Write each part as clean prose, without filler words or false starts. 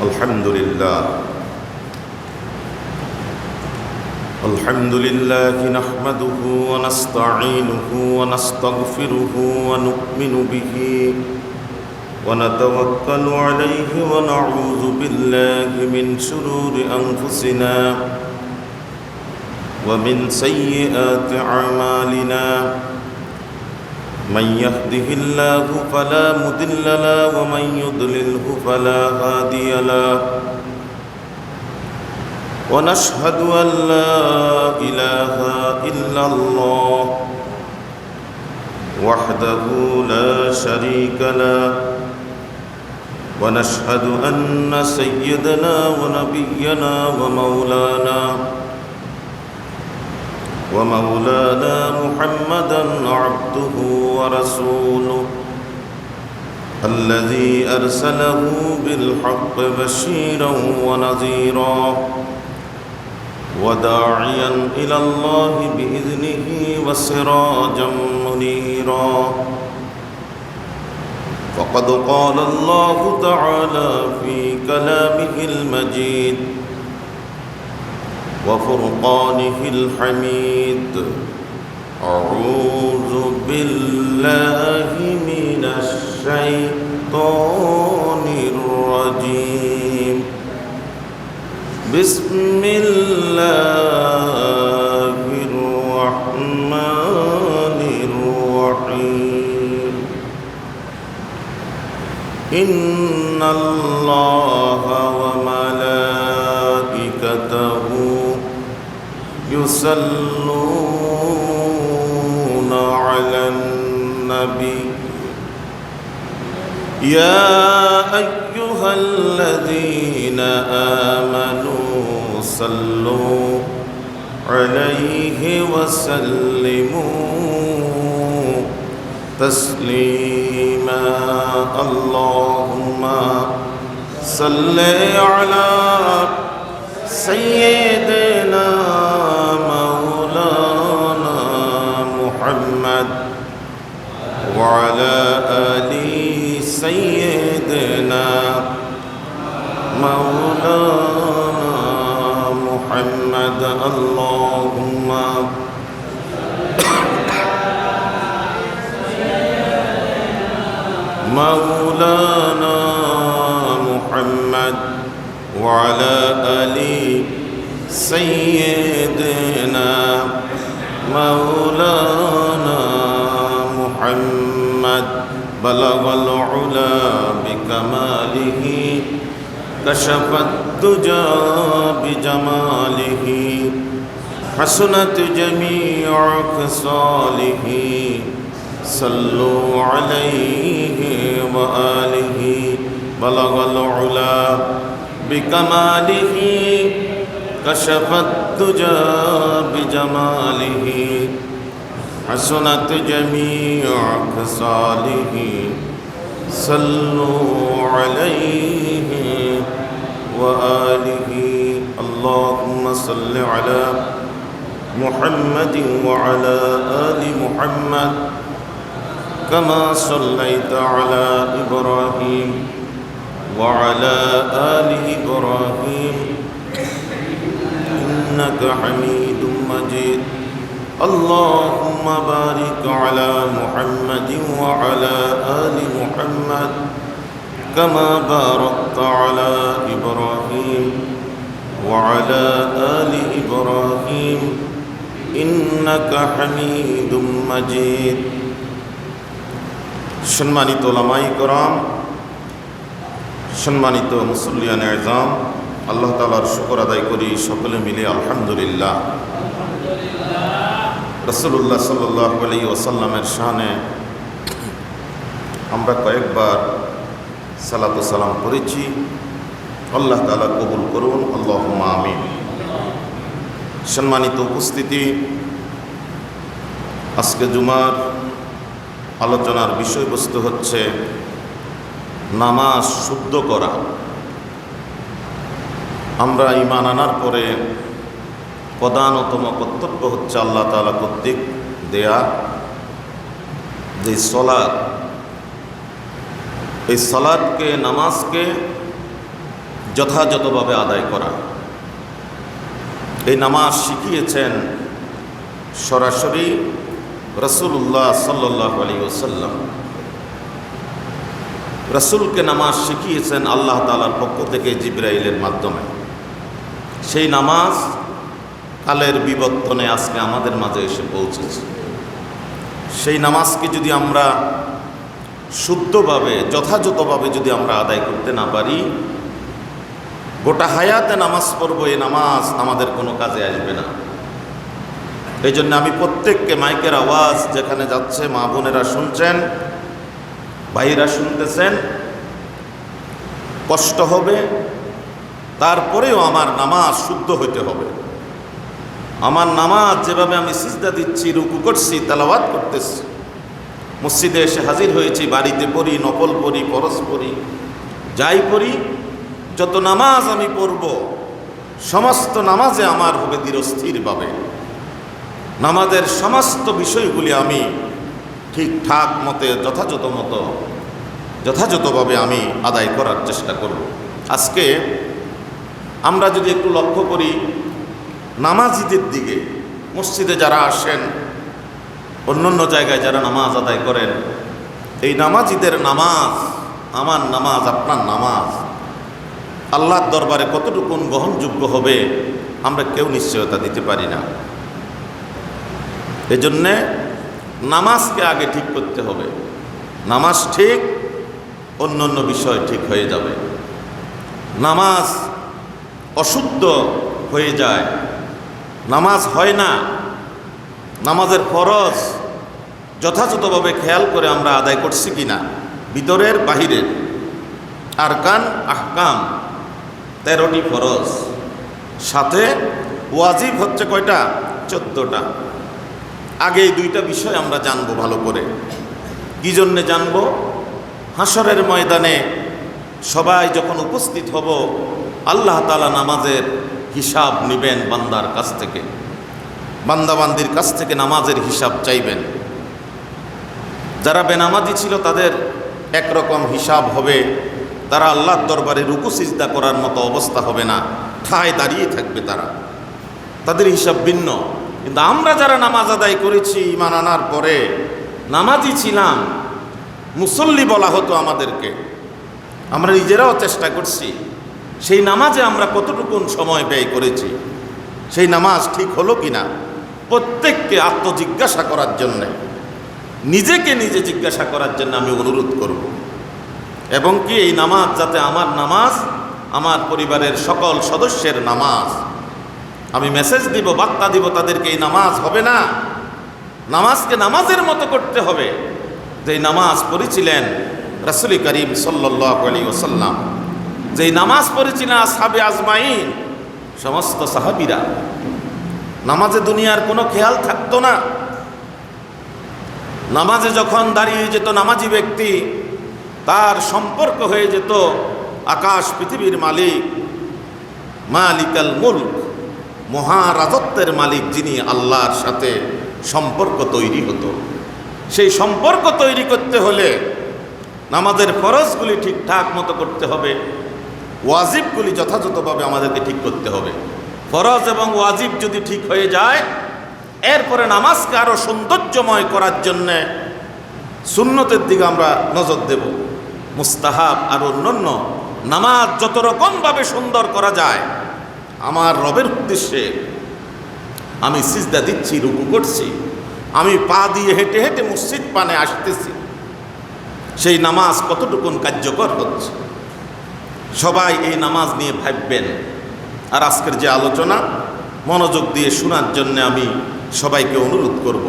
الحمد لله نحمده ونستعينه ونستغفره ونؤمن به ونتوكل عليه ونعوذ بالله من شرور أنفسنا ومن سيئات أعمالنا من يهده الله فلا مضل له ومن يضلله فلا هادي له ونشهد أن لا إله إلا الله وحده لا شريك له ونشهد أن سيدنا ونبينا ومولانا محمدا عبده ورسوله الذي أرسله بالحق بشيرا ونذيرا وداعيا إلى الله بإذنه وسراجا منيرا فقد قال الله تعالى في كلامه المجيد وفرقانه الحميد أعوذ بالله من الشيطان الرجيم بسم الله الرحمن الرحيم إن الله وملائكته يصلون على النبي يا أيها الذين آمنوا صلوا عليه وسلموا تسليما اللهم صل على سيدنا مولانا محمد وعلى آل سيدنا مولانا محمد اللهم مولانا محمد وعلى آل سيدنا مولانا محمد بلغ العلا بكماله كشف الدجى بجماله حسنت جميع خصاله صلوا عليه وآله بلغ العلا بكماله كشف الدجى بجماله حسنت جميع خصاله صلوا عليه وآله اللهم صل على محمد وعلى آل محمد كما صليت على إبراهيم وعلى آل إبراهيم إنك حميد مجيد اللهم بارك على محمد وعلى آل محمد كما باركت على إبراهيم وعلى آل إبراهيم إنك حميد مجيد সম্মানিত ওলামায়ে কেরাম, সম্মানিত মুসল্লিয়ানে আযম, আল্লাহ তাআলার শুকর আদায় করি সকলে মিলে আলহামদুলিল্লাহ। রাসূলুল্লাহ সাল্লাল্লাহু আলাইহি ওয়াসাল্লামের শানে আমরা কয়েকবার সালাত ও সালাম করেছি, আল্লাহ তাআলা কবুল করুন, আল্লাহুম্মা আমিন। সম্মানিত উপস্থিতি, আজকে জুমার আলোচনার বিষয়বস্তু হচ্ছে নামাজ শুদ্ধ করা। আমরা ঈমান আনার পরে প্রধানতম কর্তব্য হচ্ছে আল্লাহ তাআলা কর্তৃক দেয়া যে সালাত, এই সালাতকে, নামাজকে যথাযথভাবে আদায় করা। এই নামাজ শিখিয়েছেন সরাসরি রাসূলুল্লাহ সাল্লাল্লাহু আলাইহি ওয়াসাল্লাম। রাসূলকে নামাজ শিখিয়েছেন আল্লাহ তাআলার পক্ষ থেকে জিবরাইলের মাধ্যমে। সেই নামাজ কালের বিবর্তনে আজকে আমাদের মাঝে এসে পৌঁছেছে। সেই নামাজকে যদি আমরা শুদ্ধভাবে যথাযথভাবে যদি আমরা আদায় করতে না পারি, গোটা হায়াতে নামাজ পড়ব, এই নামাজ আমাদের কোনো কাজে আসবে না। এই জন্য আমি প্রত্যেককে মাইকের আওয়াজ যেখানে যাচ্ছে, মা বোনেরা শুনছেন, ভাইরা শুনতেছেন, কষ্ট হবে, তারপরেও আমার নামাজ শুদ্ধ হইতে হবে। আমার নামাজ যেভাবে আমি সিজদা দিচ্ছি, রুকু করছি, তেলাওয়াত করতেছি, মসজিদে এসে হাজির হয়েছি, বাড়িতে পড়ি, নফল পড়ি, ফরজ পড়ি, যাই পড়ি, যত নামাজ আমি পড়ব সমস্ত নামাজে আমার হবে দৃঢ়স্থিরভাবে। নামাজের সমস্ত বিষয়গুলি আমি ঠিকঠাক মতে যথাযথভাবে আমি আদায় করার চেষ্টা করব। আজকে আমরা যদি একটু লক্ষ্য করি নামাজিদের দিকে, মসজিদে যারা আসেন, অন্য জায়গায় যারা নামাজ আদায় করেন, এই নামাজিদের নামাজ, আমার নামাজ, আপনার নামাজ আল্লাহর দরবারে কতটুকুন গ্রহণযোগ্য হবে আমরা কেউ নিশ্চয়তা দিতে পারি না। এজন্যে নামাজকে আগে ঠিক করতে হবে। নামাজ ঠিক, অন্য বিষয় ঠিক হয়ে যাবে। নামাজ অশুদ্ধ হয়ে যায়, নামাজ হয় না। নামাজের ফরজ যথাযথভাবে খেয়াল করে আমরা আদায় করছি কিনা, ভিতরের বাহিরের, আরকান আহকাম 13টি ফরজ, সাথে ওয়াজিব হচ্ছে কয়টা? 14টা। আগে এই 2টা বিষয় আমরা জানবো ভালো করে। কি জন্যে জানবো? হাসরের ময়দানে সবাই যখন উপস্থিত হব, আল্লাহ তাআলা নামাজের হিসাব নেবেন বান্দার কাছ থেকে, বান্দাবান্দির কাছ থেকে নামাজের হিসাব চাইবেন। যারা বেনামাজি ছিল তাদের একরকম হিসাব হবে, তারা আল্লাহর দরবারে রুকু সিজদা করার মতো অবস্থা হবে না, ঠায় দাঁড়িয়ে থাকবে তারা, তাদের হিসাব ভিন্ন। কিন্তু আমরা যারা নামাজ আদায় করেছি ঈমান আনার পরে, নামাজি ছিলাম, মুসল্লি বলা হতো আমাদেরকে, আমরা নিজেরাও চেষ্টা করছি সেই নামাজে আমরা কতটুকুন সময় ব্যয় করেছি, সেই নামাজ ঠিক হলো কিনা, প্রত্যেককে আত্মজিজ্ঞাসা করার জন্যে, নিজেকে নিজে জিজ্ঞাসা করার জন্য আমি অনুরোধ করব। এবং কি এই নামাজ যাতে আমার নামাজ, আমার পরিবারের সকল সদস্যের নামাজ, আমি মেসেজ দিব, বার্তা দিব তাদেরকে, এই নামাজ হবে না, নামাজকে নামাজের মতো করতে হবে। যেই নামাজ পড়েছিলেন রাসূল করিম সাল্লাল্লাহু আলাইহি ওয়াসাল্লাম, যেই নামাজ পড়েছিলেন আসহাবে আজমাইন, সমস্ত সাহাবীরা, নামাজে দুনিয়ার কোনো খেয়াল থাকতো না। নামাজে যখন দাঁড়িয়ে যেত নামাজি ব্যক্তি, তার সম্পর্ক হয়ে যেত আকাশ পৃথিবীর মালিক, মালিকাল মুলক, মহারাজত্বের মালিক যিনি, আল্লাহর সাথে সম্পর্ক তৈরি হতো। সেই সম্পর্ক তৈরি করতে হলে নামাজের ফরজগুলি ঠিকঠাক মতো করতে হবে, ওয়াজিবগুলি যথাযথভাবে আমাদেরকে ঠিক করতে হবে। ফরজ এবং ওয়াজিব যদি ঠিক হয়ে যায়, এরপরে নামাজকে আরও সৌন্দর্যময় করার জন্যে সুন্নতের দিকে আমরা নজর দেব। মুস্তাহাব আর অন্যান্য নামাজ যত রকমভাবে সুন্দর করা যায়, আমার রবের উদ্দেশ্যে আমি সিজদা দিচ্ছি, রুকু করছি, আমি পা দিয়ে হেঁটে হেঁটে মসজিদ পানে আসতেছি, সেই নামাজ কতটুকুন কার্যকর হচ্ছে সবাই এই নামাজ নিয়ে ভাববেন। আর আজকের যে আলোচনা মনোযোগ দিয়ে শোনার জন্য আমি সবাইকে অনুরোধ করব,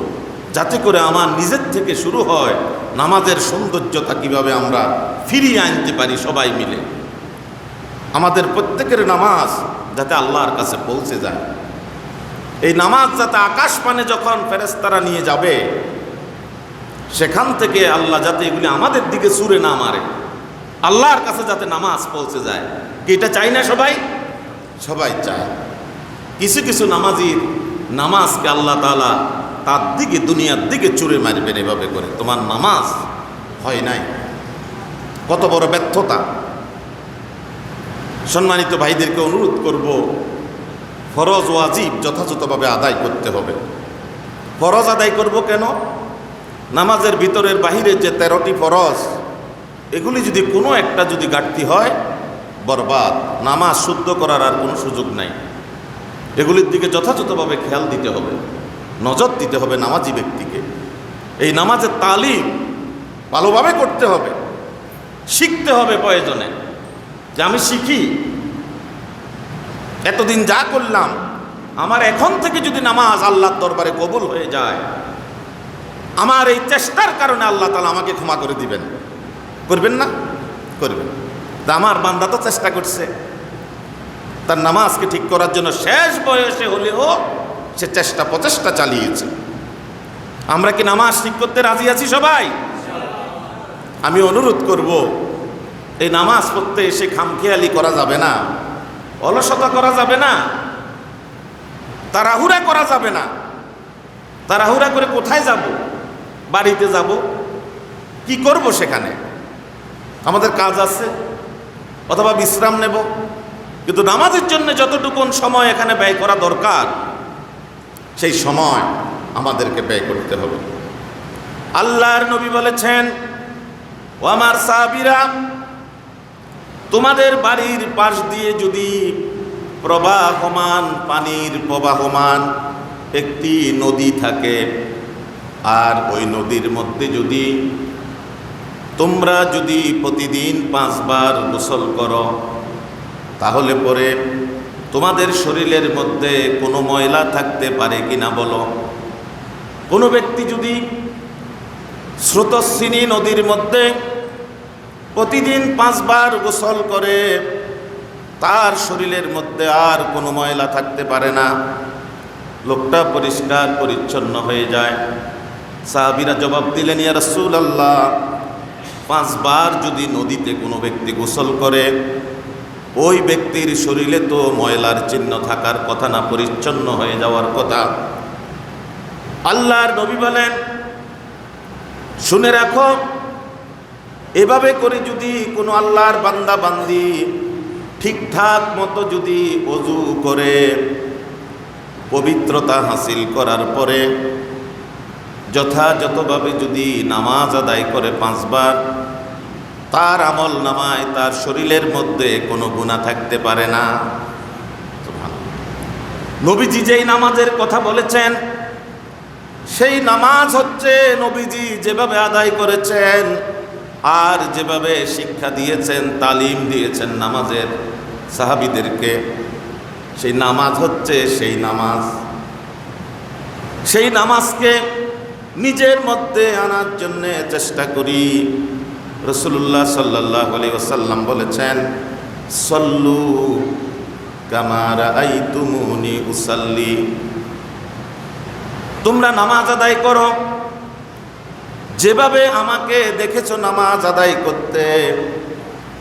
যাতে করে আমার নিজের থেকে শুরু হয় নামাজের সৌন্দর্যতা কিভাবে আমরা ফিরিয়ে আনতে পারি সবাই মিলে। আমাদের প্রত্যেকের নামাজ যাতে আল্লাহর কাছে পৌঁছে যায়, এই নামাজ যাতে আকাশ পানে যখন ফেরেশতারা নিয়ে যাবে, সেখান থেকে আল্লাহ যাতে এগুলি আমাদের দিকে ছুঁড়ে না মারে, আল্লাহর কাছে যাতে নামাজ পৌঁছে যায়। এটা চাই না সবাই? সবাই চায়। কিছু কিছু নামাজির নামাজকে আল্লাহ তাআলা তার দিকে, দুনিয়ার দিকে ছুঁড়ে মারবেন এভাবে করে, তোমার নামাজ হয় নাই। কত বড় ব্যর্থতা! সম্মানিত ভাইদেরকে অনুরোধ করব, ফরজ ওয়াজিব যথাযথভাবে আদায় করতে হবে। ফরজ আদায় করব কেন? নামাজের ভিতরের বাহিরের যে 13টি ফরজ, এগুলি যদি কোনো একটা যদি ঘাটতি হয়, বরবাদ, নামাজ শুদ্ধ করার আর কোনো সুযোগ নাই। এগুলির দিকে যথাযথভাবে খেয়াল দিতে হবে, নজর দিতে হবে নামাজি ব্যক্তিকে। এই নামাজের তালিম ভালোভাবে করতে হবে, শিখতে হবে প্রয়োজনে, যে আমি শিখি, এতদিন যা করলাম আমার এখন থেকে যদি নামাজ আল্লাহর দরবারে কবুল হয়ে যায়, আমার এই চেষ্টার কারণে আল্লাহ তাআলা আমাকে ক্ষমা করে দিবেন। করবেন না? করবেন। তা আমার বান্দা তো চেষ্টা করছে তার নামাজকে ঠিক করার জন্য, শেষ বয়সে হলেও সে প্রচেষ্টা চালিয়েছে। আমরা কি নামাজ ঠিক করতে রাজি আছি সবাই? আমি অনুরোধ করব, এই নামাজ পড়তে এসে খামখেয়ালি করা যাবে না, অলসতা করা যাবে না, তাড়াহুড়া করা যাবে না। তাড়াহুড়া করে কোথায় যাব? বাড়িতে যাব, কি করব সেখানে? আমাদের কাজ আছে, অথবা বিশ্রাম নেব। কিন্তু নামাজের জন্য যতটুকু সময় এখানে ব্যয় করা দরকার, সেই সময় আমাদেরকে ব্যয় করতে হবে। আল্লাহর নবী বলেছেন, ও আমার সাহাবীরা, তোমাদের বাড়ির পাশ দিয়ে যদি প্রবাহমান পানির প্রবাহমান একটি নদী থাকে, আর ওই নদীর মধ্যে যদি তোমরা যদি প্রতিদিন 5 বার গোসল করো, তাহলে পরে তোমাদের শরীরের মধ্যে কোনো ময়লা থাকতে পারে কিনা বলো? কোনো ব্যক্তি যদি স্রোতস্বিনী নদীর মধ্যে প্রতিদিন 5 বার গোসল করে, তার শরীরের মধ্যে আর কোনো ময়লা থাকতে পারে না, লোকটা পরিষ্কার পরিচ্ছন্ন হয়ে যায়। সাহাবীরা জবাব দিলেন, ইয়া রাসূলুল্লাহ, 5 বার যদি নদীতে কোনো ব্যক্তি গোসল করে, ওই ব্যক্তির শরীরে তো ময়লার চিহ্ন থাকার কথা না, পরিচ্ছন্ন হয়ে যাওয়ার কথা। আল্লাহর নবী বলেন, শুনে রাখো, এভাবে করে যদি কোনো আল্লাহর বান্দা বান্দি ঠিকঠাক মতো যদি ওযু করে পবিত্রতা হাসিল করার পরে যথাযথভাবে যদি নামাজ আদায় করে 5 বার, তার আমল নামায় তার শরীরের মধ্যে কোনো গুনাহ থাকতে পারে না। নবীজি যেই নামাজের কথা বলেছেন, সেই নামাজ হচ্ছে নবীজি যেভাবে আদায় করেছেন আর যেভাবে শিক্ষা দিয়েছেন, তালিম দিয়েছেন নামাজের সাহাবীদেরকে, সেই নামাজ হচ্ছে সেই নামাজ। সেই নামাজকে নিজের মধ্যে আনার জন্য চেষ্টা করি। রাসূলুল্লাহ সাল্লাল্লাহু আলাইহি ওয়াসাল্লাম বলেছেন, সল্লু কামা রাআইতুমুনি উসাল্লি, তোমরা নামাজ আদায় করো যেভাবে আমাকে দেখেছো নামাজ আদায় করতে।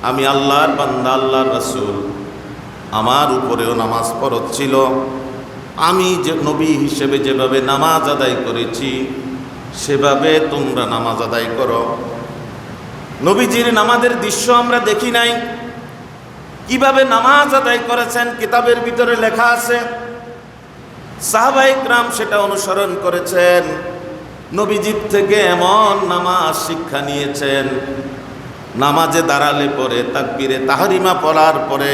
আমি আল্লাহর বান্দা, আল্লাহর রাসূল, আমার উপরেও নামাজ ফরজ ছিল। আমি যে নবী হিসেবে যেভাবে নামাজ আদায় করেছি, সেভাবে তোমরা নামাজ আদায় করো। নবীজির নামাজের দৃশ্য আমরা দেখি নাই, কিভাবে নামাজ আদায় করেছেন কিতাবের ভিতরে লেখা আছে। সাহাবায়ে কেরাম সেটা অনুসরণ করেছেন, নবীজির থেকে এমন নামাজ শিক্ষা নিয়েছেন। নামাজে দাঁড়ালে পরে তাকবীরে তাহরিমা পড়ার পরে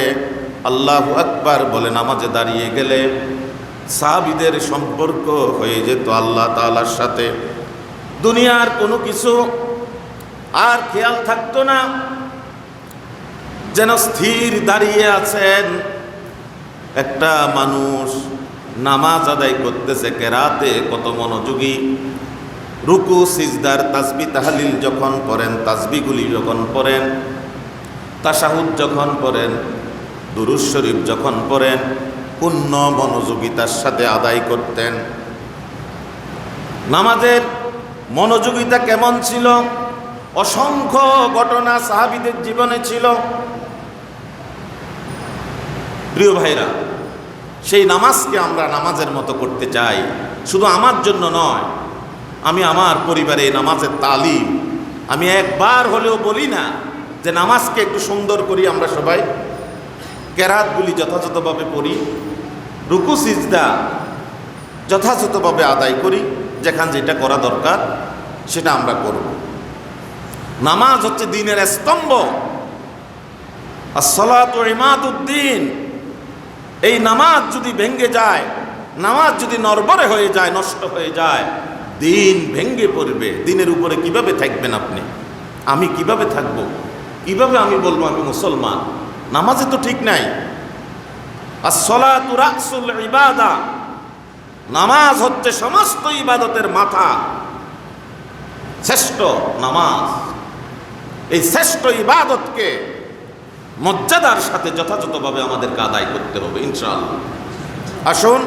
আল্লাহু আকবার বলে নামাজে দাঁড়িয়ে গেলে সাহাবীদের সম্পর্ক হয়ে যেত আল্লাহ তাআলার সাথে। দুনিয়ার কোনো কিছু আর খেয়াল থাকতো না, যেন স্থির দাঁড়িয়ে আছেন। একটা মানুষ নামাজ আদায় করতেছে, কেরাতে কত মনোযোগী, রুকু সিজদার তাসবিহ তাহলিল যখন পড়েন, তাসবিহগুলি যখন পড়েন, তাশাহুদ যখন পড়েন, দুরূদ শরীফ যখন পড়েন, পূর্ণ মনোযোগিতার সাথে আদায় করতেন। নামাজের মনোযোগিতা কেমন ছিল? অসংখ্য ঘটনা সাহাবীদের জীবনে ছিল। প্রিয় ভাইরা, সেই নামাজকে আমরা নামাজের মতো করতে চাই। শুধু আমার জন্য নয়, আমি আমার পরিবারে নামাজের তালিম, আমি একবার হলেও বলি না যে নামাজকে একটু সুন্দর করি আমরা সবাই। কেরাতগুলি যথাযথভাবে পড়ি, রুকু সিজদা যথাযথভাবে আদায় করি, যেখান যেটা করা দরকার সেটা আমরা করব। নামাজ হচ্ছে দ্বীনের স্তম্ভ, as-salatu ইমাদুদ্দিন। এই নামাজ যদি ভেঙে যায়, নামাজ যদি নড়বড়ে হয়ে যায়, নষ্ট হয়ে যায়, দিন ভেঙে পড়বে। দিনের উপরে কিভাবে থাকবেন আপনি? আমি কিভাবে থাকব? কিভাবে আমি বলবো আমি মুসলমান? নামাজে তো ঠিক নাই। as-salatu রাসুল ইবাদা, নামাজ হচ্ছে সমস্ত ইবাদতের মাথা, শ্রেষ্ঠ নামাজ। এই শ্রেষ্ঠ ইবাদতকে মর্যাদার সাথে যথাযথভাবে আমাদেরকে আদায় করতে হবে ইনশাআল্লাহ। আসুন,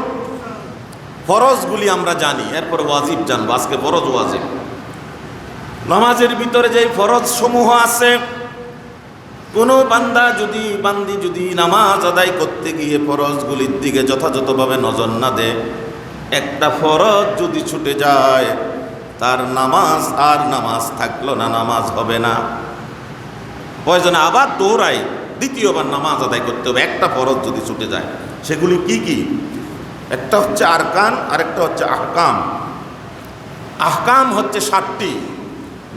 ফরজগুলি আমরা জানি, এরপর ওয়াজিব জানবো। আজকে ফরজ ওয়াজিব। নামাজের ভিতরে যে ফরজ সমূহ আছে, কোনো বান্দি যদি নামাজ আদায় করতে গিয়ে ফরজগুলির দিকে যথাযথভাবে নজর না দেয়, একটা ফরজ যদি ছুটে যায়, তার নামাজ থাকলো না, নামাজ হবে না। প্রয়োজনে আবার দৌড়াই, দ্বিতীয়বার নামাজ আদায় করতে হবে একটা ফরজ যদি ছুটে যায়। সেগুলি কি কি? একটা হচ্ছে আরকান, আরেকটা হচ্ছে আহকাম। আহকাম হচ্ছে 7টি।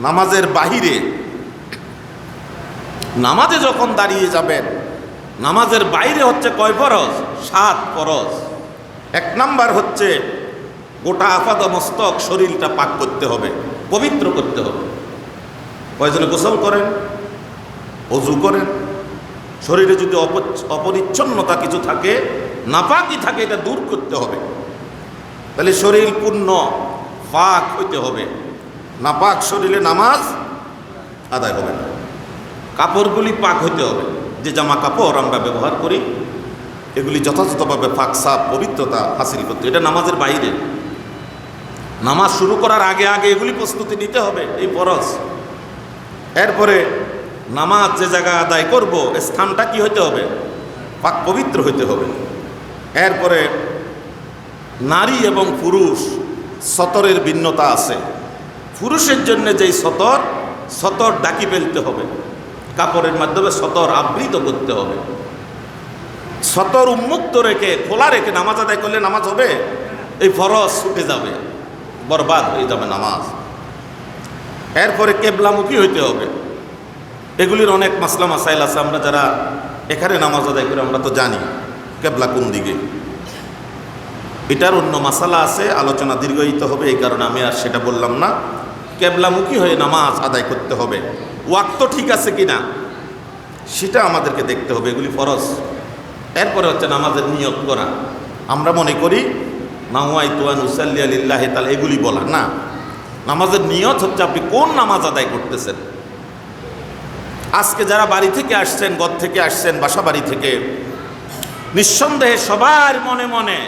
নামাজের বাহিরে, নামাজে যখন দাঁড়িয়ে যাবেন, নামাজের বাইরে হচ্ছে কয় ফরজ? 7 ফরজ। 1 নাম্বার হচ্ছে গোটা আপাদা মস্তক শরীরটা পাক করতে হবে, পবিত্র করতে হবে। প্রয়োজনে গোসল করেন, অজু করেন। শরীরে যদি অপরিচ্ছন্নতা কিছু থাকে, নাপাকি থাকে, এটা দূর করতে হবে। তাহলে শরীর পূর্ণ পাক হইতে হবে। নাপাক শরীরে নামাজ আদায় হবে না। কাপড়গুলি পাক হইতে হবে। যে জামা কাপড় আমরা ব্যবহার করি, এগুলি যথাযথভাবে পাক সাফ পবিত্রতা হাসিল করতে, এটা নামাজের বাইরে। নামাজ শুরু করার আগে এগুলি প্রস্তুতি নিতে হবে, এই ফরজ। এরপরে নামাজ যে জায়গায় আদায় করব, স্থানটা কি হইতে হবে? পাক পবিত্র হইতে হবে। এরপরে নারী এবং পুরুষ সতরের ভিন্নতা আছে। পুরুষের জন্য যেই সতর ডাকি ফেলতে হবে, কাপড়ের মাধ্যমে সতর আবৃত করতে হবে। সতর উন্মুক্ত রেখে, খোলা রেখে নামাজ আদায় করলে নামাজ হবে? এই ফরজ ছুটে যাবে, বরবাদ হয়ে যাবে নামাজ। এরপরে কেবলামুখী হইতে হবে। এগুলির অনেক মাসলা মাসাইল আছে, আমরা যারা এখানে নামাজ আদায় করি আমরা তো জানি কেবলা কোন দিকে। এটার অন্য মাসালা আছে, আলোচনা দীর্ঘায়িত হবে, এই কারণে আমি আর সেটা বললাম না। কেবলামুখী হয়ে নামাজ আদায় করতে হবে। ওয়াক্ত ঠিক আছে কিনা সেটা আমাদেরকে দেখতে হবে, এগুলি ফরজ। এরপরে হচ্ছে নামাজের নিয়ত করা। আমরা মনে করি নাওয়াইতু আন উসাল্লি লিল্লাহি তাআলা, এগুলি বলা না। নামাজের নিয়ত হচ্ছে আপনি কোন নামাজ আদায় করতেছেন। আজকে যারা বাড়ি থেকে আসছেন, ঘর থেকে আসছেন, বাসা বাড়ি থেকে, নিঃসন্দেহে সবার মনে মনে,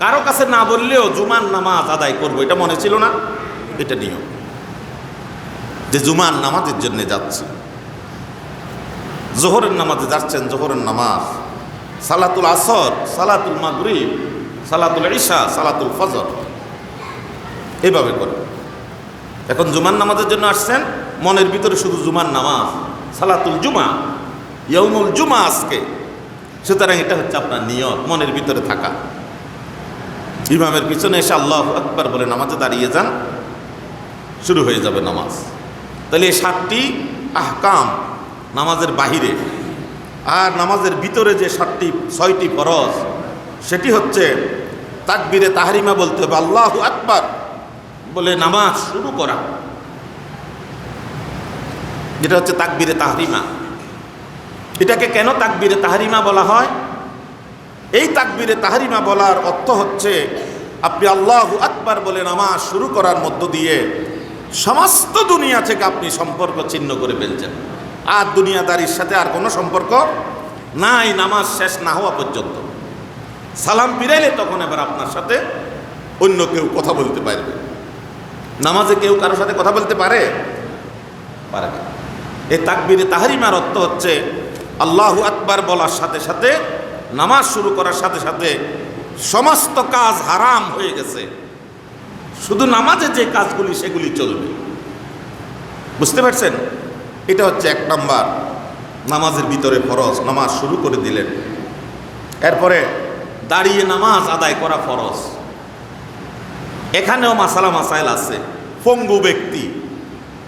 কারো কাছে না বললেও জুমার নামাজ আদায় করবো, এটা মনে ছিল না? এটা নিয়ম যে জুমার নামাজের জন্য যাচ্ছি। জোহরের নামাজে যাচ্ছেন, জোহরের নামাজ, সালাতুল আসর, সালাতুল মাগরিব, সালাতুল ইশা, সালাতুল ফজর, এইভাবে করে। এখন জুমার নামাজের জন্য আসছেন, মনের ভিতরে শুধু জুমার নামাজ, সালাতুল জুমা, ইয়াউমুল জুমা আজকে। সুতরাং এটা হচ্ছে আপনার নিয়ত, মনের ভিতরে থাকা। ইমামের পিছনে এসে আল্লাহু আকবার বলে নামাজে দাঁড়িয়ে যান, শুরু হয়ে যাবে নামাজ। তাহলে এই 7টি আহকাম নামাজের বাহিরে। আর নামাজের ভিতরে যে 6টি ফরজ, সেটি হচ্ছে তাকবীরে তাহরিমা বলতে হবে, আল্লাহু আকবার বলে নামাজ শুরু করা, যেটা হচ্ছে তাকবীরে তাহরিমা। এটাকে কেন তাকবীরে তাহরিমা বলা হয়? এই তাকবীরে তাহরিমা বলার অর্থ হচ্ছে আপনি আল্লাহু আকবার বলে নামাজ শুরু করার মধ্য দিয়ে সমস্ত দুনিয়া থেকে আপনি সম্পর্ক ছিন্ন করে ফেলছেন। আর দুনিয়াদারির সাথে আর কোনো সম্পর্ক নাই নামাজ শেষ না হওয়া পর্যন্ত। সালাম ফিরাইলে তখন এবার আপনার সাথে অন্য কেউ কথা বলতে পারবে। নামাজে কেউ কারোর সাথে কথা বলতে পারে না। এই তাকবীরে তাহরিমার অর্থ হচ্ছে আল্লাহু আকবার বলার সাথে সাথে, নামাজ শুরু করার সাথে সাথে সমস্ত কাজ হারাম হয়ে গেছে, শুধু নামাজে যে কাজগুলি সেগুলি চলবে। বুঝতে পারছেন? এটা হচ্ছে 1 নাম্বার নামাজের ভিতরে ফরজ। নামাজ শুরু করে দিলেন, এরপরে দাঁড়িয়ে নামাজ আদায় করা ফরজ। এখানেও মাসালা মাসাইল আছে। পঙ্গু ব্যক্তি,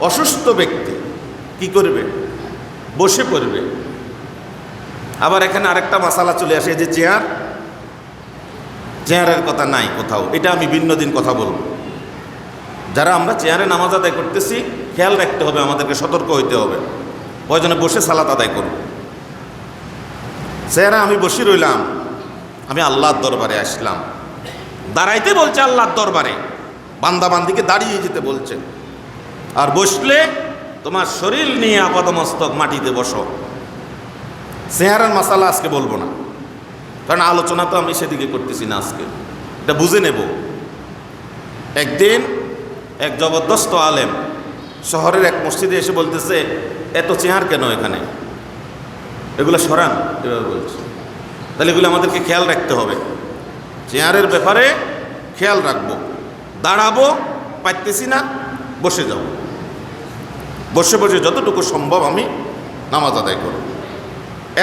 অসুস্থ ব্যক্তি কি করবে? বসে পড়বে। আবার এখানে আরেকটা মাসালা চলে আসে, যে চেয়ারের কথা নাই কোথাও, এটা আমি ভিন্ন দিন কথা বলবো। যারা আমরা চেয়ারে নামাজ আদায় করতেছি, খেয়াল রাখতে হবে, আমাদেরকে সতর্ক হইতে হবে। প্রয়োজনে বসে সালাত আদায় করব। চেয়ারে আমি বসে রইলাম, আমি আল্লাহর দরবারে আসলাম, দাঁড়াইতে বলছে আল্লাহর দরবারে, বান্দাবান্দিকে দাঁড়িয়ে যেতে বলছে। আর বসলে তোমার শরীর নিয়ে আপাদমস্তক মাটিতে বসো। চেয়ারের মাসালা আজকে বলবো না, কারণ আলোচনা তো আমি সেদিকে করতেছি না আজকে, এটা বুঝে নেব। একদিন এক জবরদস্ত আলেম শহরের এক মসজিদে এসে বলতেছে, এত চেয়ার কেন এখানে, এগুলো সরান, এভাবে বলছে। তাহলে এগুলো আমাদেরকে খেয়াল রাখতে হবে। চেয়ারের ব্যাপারে খেয়াল রাখবো। দাঁড়াবো, পাইতেছি না, বসে যাব। বসে বসে যতটুকু সম্ভব আমি নামাজ আদায় করব।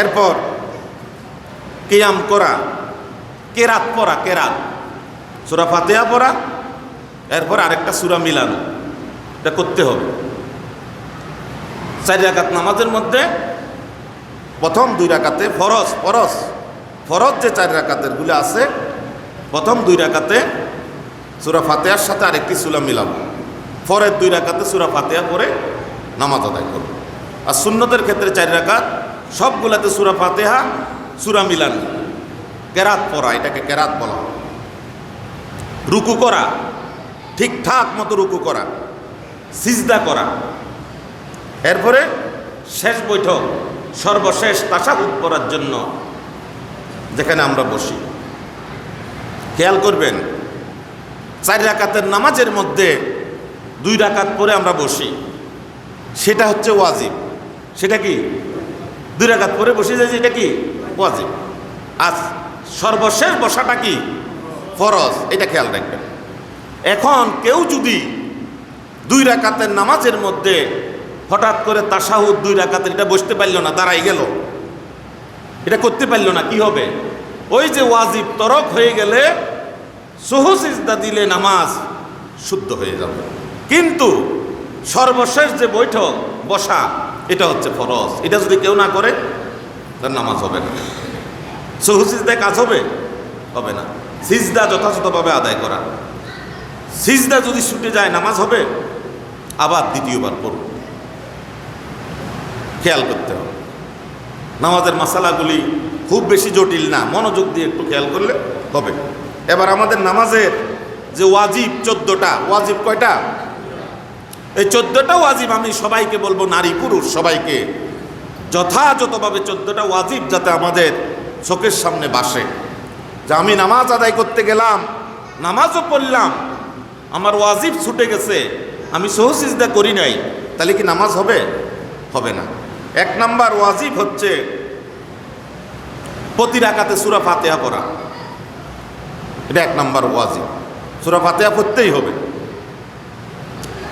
এরপর কিয়াম করা, কেরাত পড়া, কেরাত সূরা ফাতিহা পড়া, এরপর আরেকটা সূরা মিলানো, এটা করতে হবে। 4 রাকাত নামাজের মধ্যে প্রথম 2 রাকাতে ফরজ যে 4 রাকাতের গুলো আছে, প্রথম 2 রাকাতে সূরা ফাতিহার সাথে আরেকটি সূরা মিলাবো। পরের 2 রাকাতে সূরা ফাতিহা পড়ে নামাজ আদায় করব। আর সুন্নতের ক্ষেত্রে 4 রাকাত, সবগুলাতে সূরা ফাতিহা, সূরা মিলানো, কেরাত পড়া, এটাকে কেরাত বলা হয়। রুকু করা, ঠিকঠাক মতো রুকু করা, সিজদা করা। এরপরে শেষ বৈঠক, সর্বশেষ তাশাহুদ পড়ার জন্য যেখানে আমরা বসি। খেয়াল করবেন, 4 রাকাতের নামাজের মধ্যে 2 রাকাত পরে আমরা বসি, সেটা হচ্ছে ওয়াজিব। সেটা কি? 2 রাকাত পরে বসে যাই, এটা কি ওয়াজিব। আর সর্বশেষ বসাটা কি? ফরজ। এটা খেয়াল রাখবেন। এখন কেউ যদি 2 রাকাতের নামাজের মধ্যে হঠাৎ করে তাশাহুদ 2 রাকাতের এটা বসতে পারল না, দাঁড়াই গেল, এটা করতে পারল না, কি হবে? ওই যে ওয়াজিব তরক হয়ে গেলে সুহু সিজদা দিলে নামাজ শুদ্ধ হয়ে যাবে। কিন্তু সর্বশেষ যে বৈঠক বসা, এটা হচ্ছে ফরজ। এটা যদি কেউ না করে তার নামাজ হবে না। সুহু সিজদায় কাজ হবে? হবে না। সিজদা যথাযথভাবে আদায় করা। সিজদা যদি ছুটে যায় নামাজ হবে? আবার দ্বিতীয়বার পড়ব। খেয়াল করতে হবে। নামাজের মাসালাগুলি খুব বেশি জটিল না, মনোযোগ দিয়ে একটু খেয়াল করলে হবে। এবার আমাদের নামাজের যে ওয়াজিব 14টা, ওয়াজিব কয়টা? এই 14টা ওয়াজিব আমি সবাইকে বলবো, নারী পুরুষ সবাইকে যথাযথভাবে 14টা ওয়াজিব যাতে আমাদের চোখের সামনে বাসে। যে আমি নামাজ আদায় করতে গেলাম, নামাজও পড়লাম, আমার ওয়াজিব ছুটে গেছে, আমি সহু সিজদা করি নাই, তাহলে কি নামাজ হবে? হবে না। 1 নাম্বার ওয়াজিব হচ্ছে প্রতি রাকাতে সূরা ফাতিহা পড়া। এটা 1 নাম্বার ওয়াজিব, সূরা ফাতিহা পড়তেই হবে।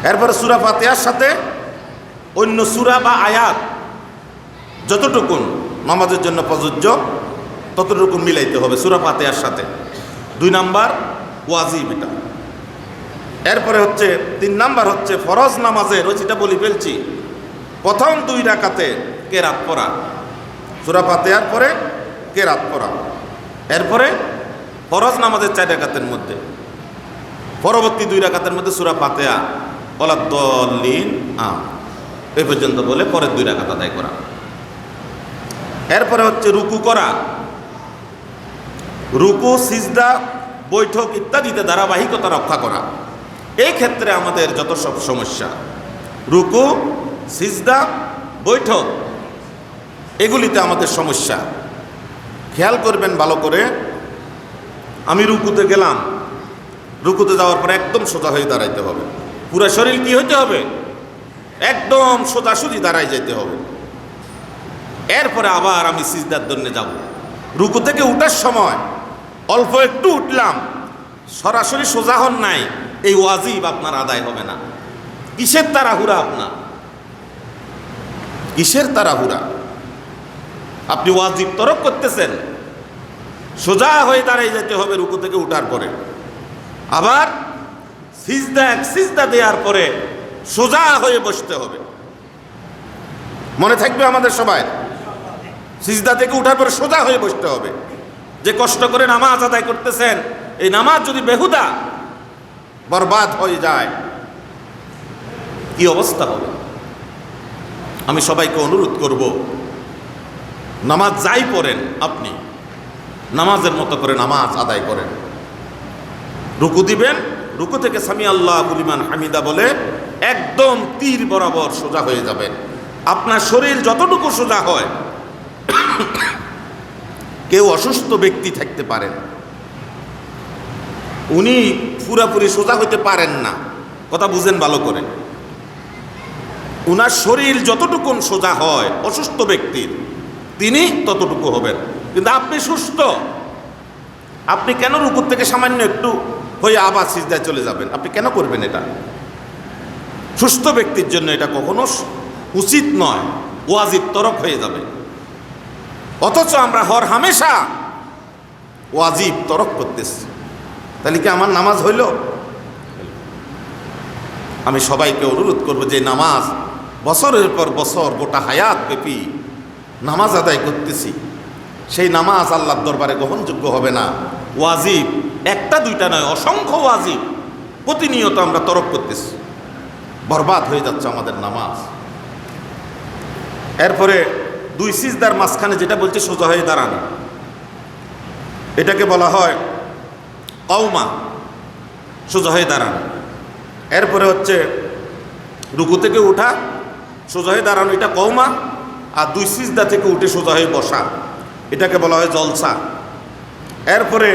এরপরে সূরা ফাতিহার সাথে অন্য সূরা বা আয়াত যতটুকু নামাজের জন্য প্রযোজ্য ততটুকু মিলাইতে হবে সূরা ফাতিহার সাথে। 2 নাম্বার ওয়াজিব এটা। এরপরে হচ্ছে 3 নাম্বার হচ্ছে ফরজ নামাজের, ওইটা বলি ফেলছি, প্রথম 2 রাকাতে কেরাত পড়া, সূরা ফাতিহার পরে কেরাত পড়া। এরপরে ফরজ নামাজের 4 রাকাতের মধ্যে পরবর্তী 2 রাকাতের মধ্যে সূরা ফাতিহা ওয়ালাদ-দাল্লিন এই পর্যন্ত বলে পরের 2 রাকাত আদায় করা। এরপরে হচ্ছে রুকু করা। রুকু, সিজদা, বৈঠক ইত্যাদিতে ধারাবাহিকতা রক্ষা করা। এই ক্ষেত্রে আমাদের যত সব সমস্যা, রুকু, সিজদা, বৈঠক, এগুলিতে আমাদের সমস্যা। খেয়াল করবেন ভালো করে। আমি রুকুতে গেলাম, রুকুতে যাওয়ার পর একদম সোজা হয়ে দাঁড়াইতে হবে। পুরো শরীর কি হইতে হবে? একদম সোজাসুজি দাঁড়াই যেতে হবে। এরপরে আবার আমি সিজদার জন্য যাব। রুকু থেকে উঠার সময় অল্প একটু উঠলাম, সরাসরি সোজা হন নাই, এই ওয়াজিব আপনার আদায় হবে না। কিসের তাড়াহুড়া আপনার? কিসের তাড়াহুড়া? আপনি ওয়াজিব তরক করতেছেন, সোজা হয়ে দাঁড়িয়ে যেতে হবে রুকু থেকে উঠার পরে। আবার সিজদা দেওয়ার পরে সোজা হয়ে বসতে হবে। মনে থাকবে আমাদের সবাই, সিজদা থেকে উঠার পরে সোজা হয়ে বসতে হবে। যে কষ্ট করে নামাজ আদায় করতেছেন, এই নামাজ যদি বেহুদা বরবাদ হয়ে যায়, কি অবস্থা হবে? আমি সবাইকে অনুরোধ করব, নামাজ যাই পড়েন আপনি নামাজের মতো করে নামাজ আদায় করেন। রুকু দিবেন, রুকু থেকে সামি আল্লাহু লিমান হামিদা বলে একদম তীর বরাবর সোজা হয়ে যাবেন। আপনার শরীর যতটুকু সোজা হয়, কেউ অসুস্থ ব্যক্তি থাকতে পারেন, উনি পুরাপুরি সোজা হইতে পারেন না, কথা বুঝেন ভালো করে। উনার শরীর যতটুকু সোজা হয় অসুস্থ ব্যক্তির, তিনি ততটুকু হবেন। কিন্তু আপনি সুস্থ, আপনি কেন রুকু থেকে সামান্য একটু হয়ে আবার সিজদায় চলে যাবেন? আপনি কেন করবেন এটা? সুস্থ ব্যক্তির জন্য এটা কখনো উচিত নয়, ওয়াজিব তরক হয়ে যাবে। অথচ আমরা হর হামেশা ওয়াজিব তরক করতেছি। তাহলে কি আমার নামাজ হইল? আমি সবাইকে অনুরোধ করব যে নামাজ বছরের পর বছর গোটা হায়াত ব্যাপী নামাজ আদায় করতেছি, সেই নামাজ আল্লাহর দরবারে গ্রহণযোগ্য হবে না। ওয়াজিব একটা দুইটা নয়, অসংখ্য ওয়াজিব প্রতিনিয়ত আমরা তরক করতেছি, বরবাদ হয়ে যাচ্ছে আমাদের নামাজ। এরপরে দুই সিজদার মাঝখানে যেটা বলছে সোজা হয়ে দাঁড়ানো, এটাকে বলা হয় কওমা, সোজা হয়ে দাঁড়ানো। এরপরে হচ্ছে রুকু থেকে উঠা, সোজা হয়ে দাঁড়ানো, এটা কওমা। আর দুই সিজদা থেকে উঠে সোজা হয়ে বসা, এটাকে বলা হয় জলসা। এরপরে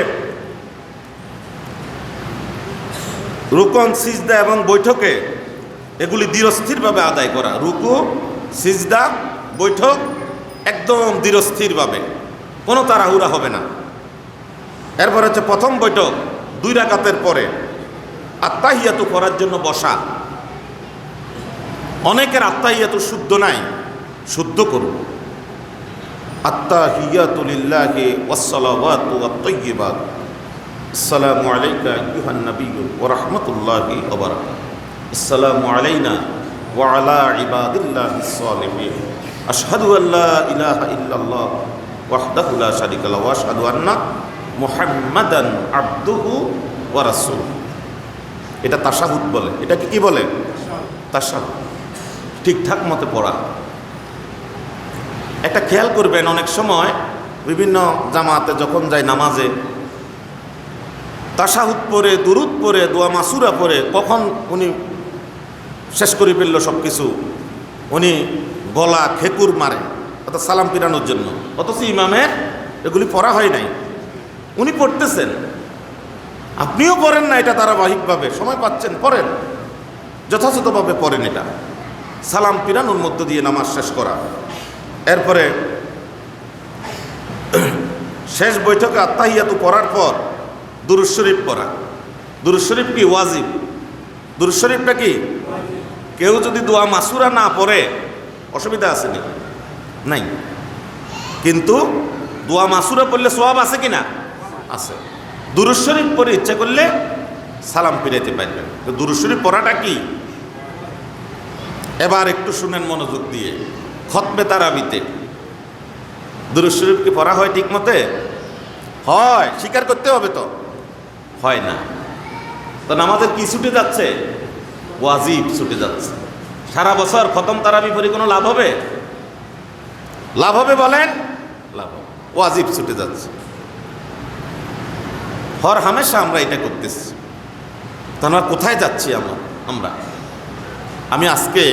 রুকন, সিজদা এবং বৈঠকে এগুলি ধীরস্থিরভাবে আদায় করা। রুকু, সিজদা, বৈঠক একদম ধীরস্থিরভাবে, কোনো তাড়াহুড়া হবে না। এরপর হচ্ছে প্রথম বৈঠক 2 রাকাতের পরে আত্তাহিয়াতু করার জন্য বসা। অনেকের আত্তাহিয়াতু শুদ্ধ নাই, শুদ্ধ করুন। আত্তাহিয়াতু লিল্লাহি ওয়াসসালাওয়াতু ওয়াত-তাইয়্যিবাত। আসসালামু আলাইকা আইয়ুহান নাবিয়্যু ওয়া রাহমাতুল্লাহি ওয়া বারাকাতুহু। আসসালামু আলাইনা ওয়া আলা ইবাদিল্লাহিস সালিহিন। আশহাদু আল্লা ইলাহা ইল্লাল্লাহ ওয়াহদাহু লা শারীকা লাহু ওয়া আশহাদু আন্না মুহাম্মাদান আবদুহু ওয়া রাসূলুহু। এটা তাশাহুদ বলে। এটা কি বলে? তাশাহুদ। ঠিকঠাক মতো পড়া। একটা খেয়াল করবেন, অনেক সময় বিভিন্ন জামাতে যখন যায় নামাজে, তাশাহুদ পড়ে, দুরুদ পড়ে, দোয়া মাসুরা পড়ে, কখন উনি শেষ করে ফেললো সব কিছু, উনি গলা খেকুর মারে, অর্থাৎ সালাম ফিরানোর জন্য। অথচ ইমামের এগুলি পড়া হয় নাই, উনি পড়তেছেন। আপনিও পড়েন না এটা ধারাবাহিকভাবে, সময় পাচ্ছেন পড়েন, যথাযথভাবে পড়েন। এটা সালাম ফিরানোর মধ্য দিয়ে নামাজ শেষ করা। এরপরে শেষ বৈঠকে আত্তাহিয়াতু পড়ার পর দুরূদ শরীফ পড়া। দুরূদ শরীফ কি ওয়াজিব? দুরূদ শরীফটা কি? কেউ যদি দোয়া মাসুরা না পড়ে অসুবিধা আছে নাকি? নাই। কিন্তু দোয়া মাসুরা পড়লে সওয়াব আছে কিনা? আছে। দুরূদ শরীফ পড়ে ইচ্ছা করলে সালাম ফিরাইতে পারবেন। তো দুরূদ শরীফ পড়াটা কি? এবার একটু শুনেন মনোযোগ দিয়ে। খতমে তারাবিতে দুরূদ শরীফ কি পড়া হয় ঠিক মতে? হয়, স্বীকার করতে হবে তো। হয় না তো নামাজের কি ছুটে যাচ্ছে? ওয়াজিব ছুটে যাচ্ছে। সারা বছর খতম তারাবি পড়ে কোনো লাভ হবে? লাভ হবে বলেন? লাভ হবে। ওয়াজিব ছুটে যাচ্ছে। হর হামেশা আমরা এটা করতেছি। তো আমরা কোথায় যাচ্ছি? আমরা আমি আজকে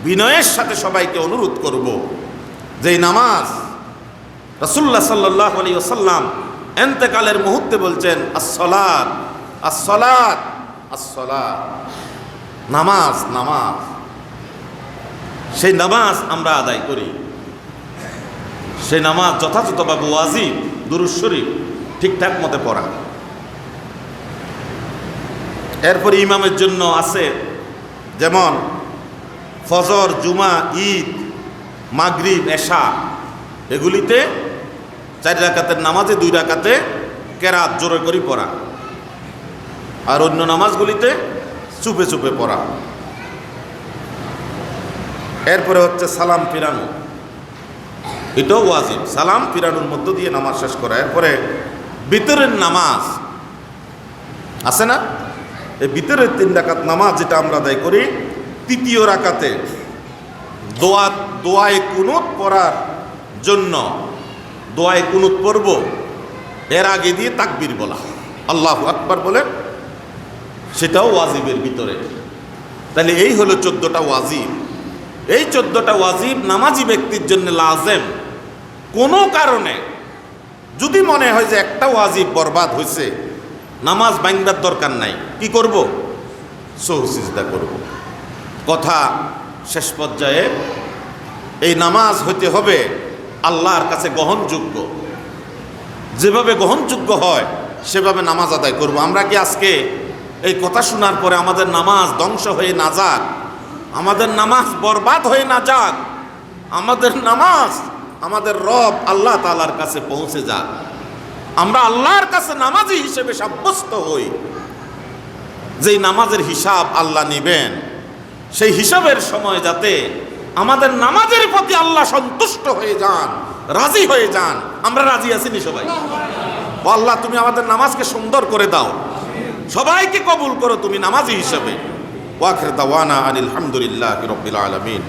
বিনয়ের সাথে সবাইকে অনুরোধ করব যে এই নামাজ রাসূলুল্লাহ সাল্লাল্লাহু আলাইহি ওয়াসাল্লাম ইন্তেকালের মুহূর্তে বলছেন, আস-সালাত আস-সালাত আস-সালাত, নামাজ নামাজ। সেই নামাজ আমরা আদায় করি। সেই নামাজ যথাযথভাবে ওয়াজিব, দুরূদ শরীফ ঠিকঠাক মতো পড়া। এরপরে ইমামের জন্য আছে যেমন ফজর, জুমা, ঈদ, মাগরিব, এশা, এগুলিতে 4 রাকাতের নামাজে 2 রাকাতে কেরাত জোরে করে পড়া, আর অন্য নামাজগুলিতে চুপে চুপে পড়া। এরপরে হচ্ছে সালাম ফিরানো, এটাও ওয়াজিব, সালাম ফিরানোর মধ্য দিয়ে নামাজ শেষ করা। এরপরে ভিতরের নামাজ আছে না, এই ভিতরের 3 রাকাত নামাজ যেটা আমরা আদায় করি, 3য় রাকাতে দোয়ায়ে কুনুত পড়ার জন্য দোয়ায়ে কুনুত পড়ব, এর আগে দিয়ে তাকবীর বলা, আল্লাহু আকবার বলে, সেটাও ওয়াজিবের ভিতরে। তাহলে এই হলো 14টা ওয়াজিব। এই 14টা ওয়াজিব নামাজি ব্যক্তির জন্য লাজেম। কোনো কারণে যদি মনে হয় যে একটা ওয়াজিব বরবাদ হয়েছে, নামাজ ভাঙবার দরকার নাই, কি করব? সহু সিজদা করব। কথা শেষ পর্যায়ে এই নামাজ হইতে হবে আল্লাহর কাছে গ্রহণযোগ্য, যেভাবে গ্রহণযোগ্য হয় সেভাবে নামাজ আদায় করব। আমরা কি আজকে এই কথা শোনার পরে আমাদের নামাজ ধ্বংস হয়ে না যাক, আমাদের নামাজ বরবাদ হয়ে না যাক, আমাদের নামাজ আমাদের রব আল্লাহ তাআলার কাছে পৌঁছে যাক, আমরা আল্লাহর কাছে নামাজি হিসেবে সাব্যস্ত হই, যেই নামাজের হিসাব আল্লাহ নেবেন, সেই হিসাবের সময় যাতে আমাদের নামাজের প্রতি আল্লাহ সন্তুষ্ট হয়ে যান, রাজি হয়ে যান। আমরা রাজি আছি নি সবাই? ও আল্লাহ, তুমি আমাদের নামাজকে সুন্দর করে দাও, সবাইকে কবুল করো তুমি নামাজি হিসাবে। ওয়া আখির দাওয়ানা আনিল হামদুলিল্লাহি রাব্বিল আলামিন।